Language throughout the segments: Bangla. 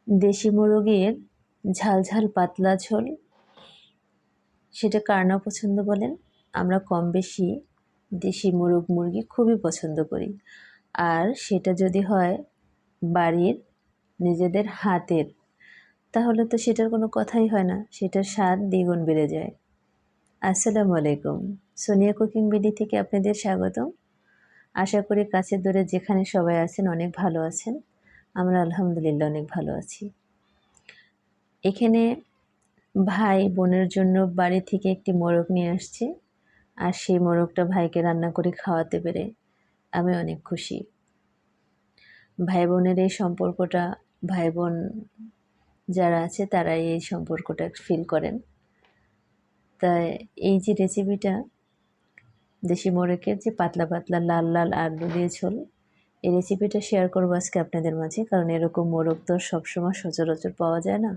দেশি মুরগির ঝাল ঝাল পাতলা ঝোল, সেটা কার না পছন্দ বলেন? আমরা কম বেশি দেশি মুরগি খুবই পছন্দ করি। আর সেটা যদি হয় বাড়ির নিজেদের হাতের, তাহলে তো সেটার কোনো কথাই হয় না, সেটার স্বাদ দ্বিগুণ বেড়ে যায়। আসসালামু আলাইকুম, সোনিয়া কুকিং বিডি থেকে আপনাদের স্বাগতম। আশা করি কাছে দূরে যেখানে সবাই আছেন অনেক ভালো আছেন। আমরা আলহামদুলিল্লাহ অনেক ভালো আছি। এখানে ভাই বোনের জন্য বাড়ি থেকে একটি মোরগ নিয়ে আসছে, আর সেই মোরগটা ভাইকে রান্না করে খাওয়াতে পেরে আমি অনেক খুশি। ভাই বোনের এই সম্পর্কটা, ভাই বোন যারা আছে তারাই এই সম্পর্কটা ফিল করেন। তাই এই যে রেসিপিটা, দেশি মোরগের যে পাতলা পাতলা লাল লাল আলু দিয়ে ঝোল, এই রেসিপিটা শেয়ার করবো আজকে আপনাদের মাঝে, কারণ এরকম মোরগ তো সবসময় সচরাচর পাওয়া যায় না,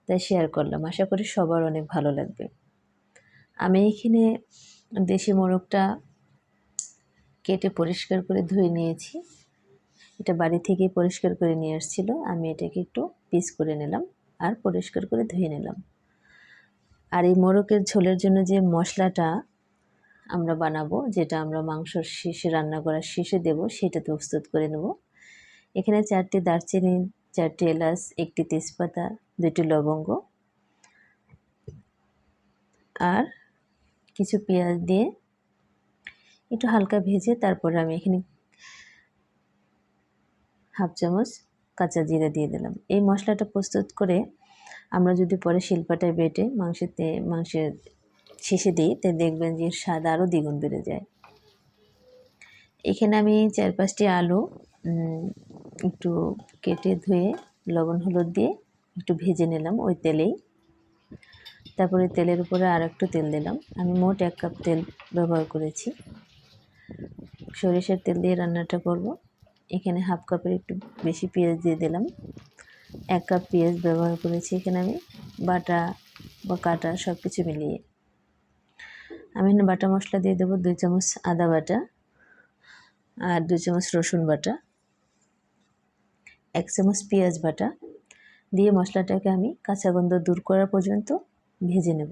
তাই শেয়ার করলাম। আশা করি সবার অনেক ভালো লাগবে। আমি এখানে দেশি মোরগটা কেটে পরিষ্কার করে ধুয়ে নিয়েছি। এটা বাড়ি থেকেই পরিষ্কার করে নিয়ে আসছিল। আমি এটাকে একটু পিস করে নিলাম আর পরিষ্কার করে ধুয়ে নিলাম। আর এই মোরগের ঝোলের জন্য যে মশলাটা আমরা বানাবো, যেটা আমরা মাংসর শেষে রান্না করার শেষে দেব, সেটা প্রস্তুত করে নেব। এখানে 4টি দারচিনি, 4টি এলাচ, 1টি তেজপাতা, 2টি লবঙ্গ আর কিছু পেঁয়াজ দিয়ে একটু হালকা ভেজে তারপরে আমি এখানে হাফ চামচ কাঁচা জিরা দিয়ে দিলাম। এই মশলাটা প্রস্তুত করে আমরা যদি পরে শিলপাটায় বেটে মাংসের শেষে দিই, তাই দেখবেন যে স্বাদ আরও দ্বিগুণ বেড়ে যায়। এখানে আমি 4-5টি আলু একটু কেটে ধুয়ে লবণ হলুদ দিয়ে একটু ভেজে নিলাম ওই তেলেই। তারপরে তেলের উপরে আর একটু তেল দিলাম। আমি মোট 1 কাপ তেল ব্যবহার করেছি। সরিষার তেল দিয়ে রান্নাটা করব। এখানে হাফ কাপের একটু বেশি পেঁয়াজ দিয়ে দিলাম। 1 কাপ পেঁয়াজ ব্যবহার করেছি এখানে আমি, বাটা বা কাটা সব কিছু মিলিয়ে। আমি এখানে বাটা মশলা দিয়ে দেবো 2 চামচ আদা বাটা আর 2 চামচ রসুন বাটা, 1 চামচ পেঁয়াজ বাটা দিয়ে মশলাটাকে আমি কাঁচা গন্ধ দূর করা পর্যন্ত ভেজে নেব।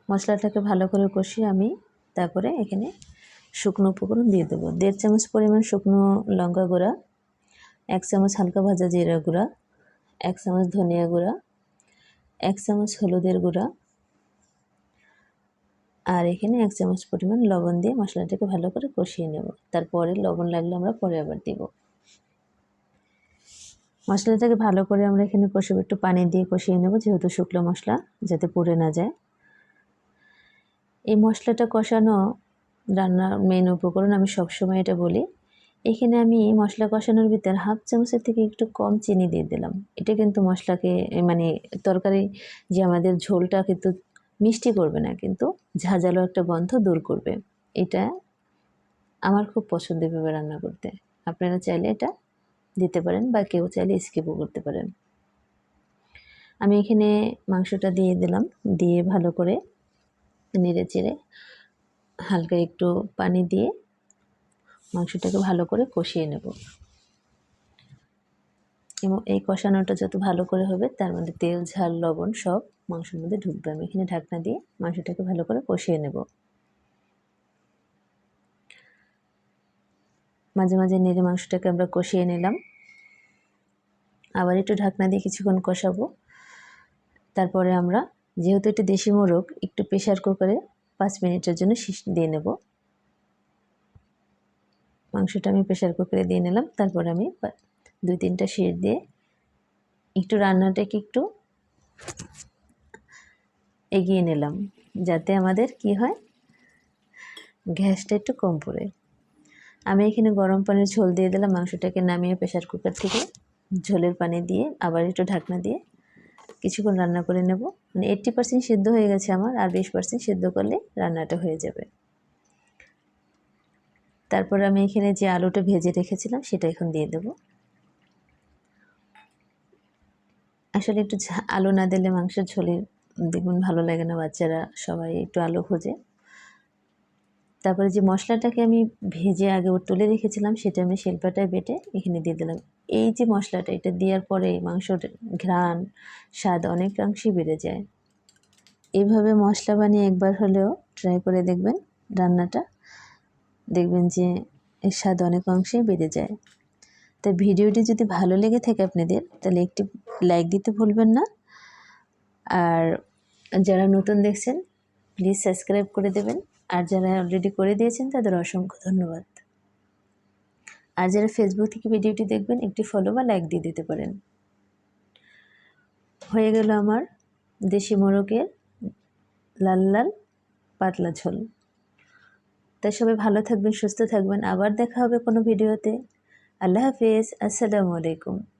মশলাটাকে ভালো করে কষিয়ে আমি তারপরে এখানে শুকনো উপকরণ দিয়ে দেবো। 1.5 চামচ পরিমাণ শুকনো লঙ্কা গুঁড়া, 1 চামচ হালকা ভাজা জিরা গুঁড়া, 1 চামচ ধনিয়া গুঁড়া, 1 চামচ হলুদের গুঁড়া আর এখানে 1 চামচ পরিমাণ লবণ দিয়ে মশলাটাকে ভালো করে কষিয়ে নেব। তারপরে লবণ লাগলে আমরা পরে আবার দেব। মশলাটাকে ভালো করে আমরা এখানে কষিয়ে একটু পানি দিয়ে কষিয়ে নেব, যেহেতু শুকনো মশলা, যাতে পুড়ে না যায়। এই মশলাটা কষানো রান্নার মেন উপকরণ, আমি সবসময় এটা বলি। এখানে আমি মশলা কষানোর ভিতর হাফ চামচের থেকে একটু কম চিনি দিয়ে দিলাম। এটা কিন্তু মশলাকে মানে তরকারি যে আমাদের ঝোলটা কিন্তু মিষ্টি করবে না, কিন্তু ঝাঁঝালো একটা গন্ধ দূর করবে। এটা আমার খুব পছন্দ এভাবে রান্না করতে। আপনারা চাইলে এটা দিতে পারেন বা কেউ চাইলে স্কিপও করতে পারেন। আমি এখানে মাংসটা দিয়ে দিলাম, দিয়ে ভালো করে নেড়ে চেড়ে হালকা একটু পানি দিয়ে মাংসটাকে ভালো করে কষিয়ে নেব। এবং এই কষানোটা যত ভালো করে হবে, তার মধ্যে তেল ঝাল লবণ সব মাংসের মধ্যে ঢুকবে। আমি এখানে ঢাকনা দিয়ে মাংসটাকে ভালো করে কষিয়ে নেব। মাঝে মাঝে নেড়ে মাংসটাকে আমরা কষিয়ে নিলাম। আবার একটু ঢাকনা দিয়ে কিছুক্ষণ কষাবো। তারপরে আমরা, যেহেতু এটা দেশি মোরগ, একটু প্রেশার কুকারে 5 মিনিটের জন্য দিয়ে নেব। মাংসটা আমি প্রেশার কুকারে দিয়ে নিলাম। তারপরে আমি 2-3টা সিটি দিয়ে একটু রান্নাটাকে একটু এগিয়ে নিলাম, যাতে আমাদের কি হয়, গ্যাসটা একটু কম পড়ে। আমি এখানে গরম পানির ঝোল দিয়ে দিলাম। মাংসটাকে নামিয়ে প্রেশার কুকার থেকে ঝোলের পানি দিয়ে আবার একটু ঢাকনা দিয়ে কিছুক্ষণ রান্না করে নেব। মানে 80% সিদ্ধ হয়ে গেছে আমার, আর 20% সিদ্ধ করলে রান্নাটা হয়ে যাবে। তারপর আমি এখানে যে আলুটা ভেজে রেখেছিলাম সেটা এখন দিয়ে দেব। আসলে একটু আলু না দিলে মাংসের ঝোলে দেখুন ভালো লাগে না, বাচ্চারা সবাই একটু আলু খোঁজে। তারপরে যে মশলাটাকে আমি ভেজে আগে তুলে রেখেছিলাম সেটা আমি শিলপাটায় বেটে এখানে দিয়ে দিলাম। এই যে মশলাটা, এটা দেওয়ার পরে মাংসর ঘ্রাণ স্বাদ অনেকাংশেই বেড়ে যায়। এইভাবে মশলা বানিয়ে একবার হলেও ট্রাই করে দেখবেন রান্নাটা, দেখবেন যে এর স্বাদ অনেক অংশেই বেড়ে যায়। তাই ভিডিওটি যদি ভালো লেগে থাকে আপনাদের, তাহলে একটি লাইক দিতে ভুলবেন না। আর যারা নতুন দেখছেন প্লিজ সাবস্ক্রাইব করে দেবেন, আর যারা অলরেডি করে দিয়েছেন তাদের অসংখ্য ধন্যবাদ। আর যারা ফেসবুক থেকে ভিডিওটি দেখবেন একটি ফলো বা লাইক দিয়ে দিতে পারেন। হয়ে গেল আমার দেশি মোরগের লাল লাল পাতলা ঝোল। তাই সবাই ভালো থাকবেন, সুস্থ থাকবেন। আবার দেখা হবে কোনো ভিডিওতে। আল্লাহ হাফেজ, আসসালামু আলাইকুম।